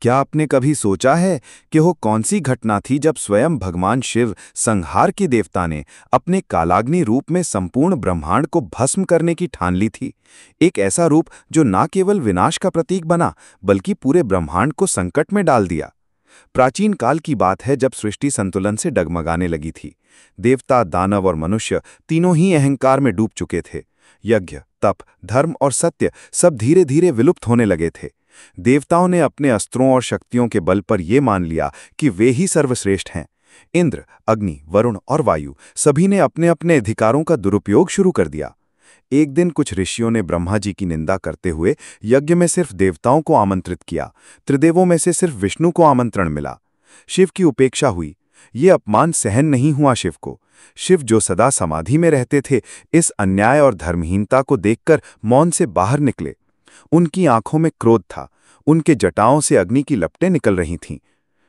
क्या आपने कभी सोचा है कि वो कौन सी घटना थी जब स्वयं भगवान शिव संहार के देवता ने अपने कालाग्नि रूप में संपूर्ण ब्रह्मांड को भस्म करने की ठान ली थी। एक ऐसा रूप जो न केवल विनाश का प्रतीक बना बल्कि पूरे ब्रह्मांड को संकट में डाल दिया। प्राचीन काल की बात है जब सृष्टि संतुलन से डगमगाने लगी थी। देवता, दानव और मनुष्य तीनों ही अहंकार में डूब चुके थे। यज्ञ, तप, धर्म और सत्य सब धीरे धीरे विलुप्त होने लगे थे। देवताओं ने अपने अस्त्रों और शक्तियों के बल पर यह मान लिया कि वे ही सर्वश्रेष्ठ हैं। इंद्र, अग्नि, वरुण और वायु सभी ने अपने अपने अधिकारों का दुरुपयोग शुरू कर दिया। एक दिन कुछ ऋषियों ने ब्रह्मा जी की निंदा करते हुए यज्ञ में सिर्फ देवताओं को आमंत्रित किया। त्रिदेवों में से सिर्फ विष्णु को आमंत्रण मिला। शिव की उपेक्षा हुई। ये अपमान सहन नहीं हुआ शिव को। शिव जो सदा समाधि में रहते थे, इस अन्याय और धर्महीनता को देखकर मौन से बाहर निकले। उनकी आंखों में क्रोध था। उनके जटाओं से अग्नि की लपटें निकल रही थीं।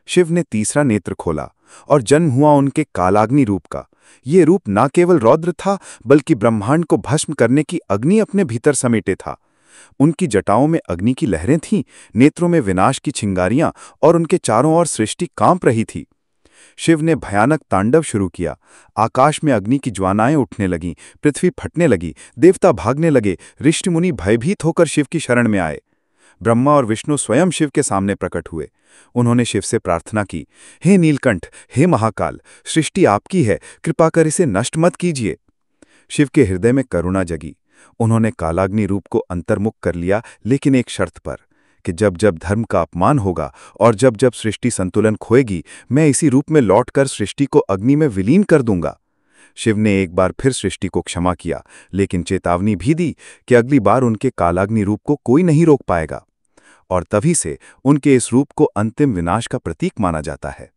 शिव ने तीसरा नेत्र खोला और जन्म हुआ उनके कालाग्नि रूप का। ये रूप न केवल रौद्र था बल्कि ब्रह्मांड को भस्म करने की अग्नि अपने भीतर समेटे था। उनकी जटाओं में अग्नि की लहरें थीं, नेत्रों में विनाश की चिंगारियां और उनके चारों ओर सृष्टि कांप रही थी। शिव ने भयानक तांडव शुरू किया। आकाश में अग्नि की ज्वालाएं उठने लगीं, पृथ्वी फटने लगी, देवता भागने लगे, ऋषि मुनि भयभीत होकर शिव की शरण में आए। ब्रह्मा और विष्णु स्वयं शिव के सामने प्रकट हुए। उन्होंने शिव से प्रार्थना की, हे नीलकंठ, हे महाकाल, सृष्टि आपकी है, कृपा कर इसे नष्ट मत कीजिए। शिव के हृदय में करुणा जगी। उन्होंने कालाग्नि रूप को अंतर्मुख कर लिया, लेकिन एक शर्त पर, कि जब जब धर्म का अपमान होगा और जब जब सृष्टि संतुलन खोएगी, मैं इसी रूप में लौटकर सृष्टि को अग्नि में विलीन कर दूंगा। शिव ने एक बार फिर सृष्टि को क्षमा किया, लेकिन चेतावनी भी दी कि अगली बार उनके कालाग्नि रूप को कोई नहीं रोक पाएगा। और तभी से उनके इस रूप को अंतिम विनाश का प्रतीक माना जाता है।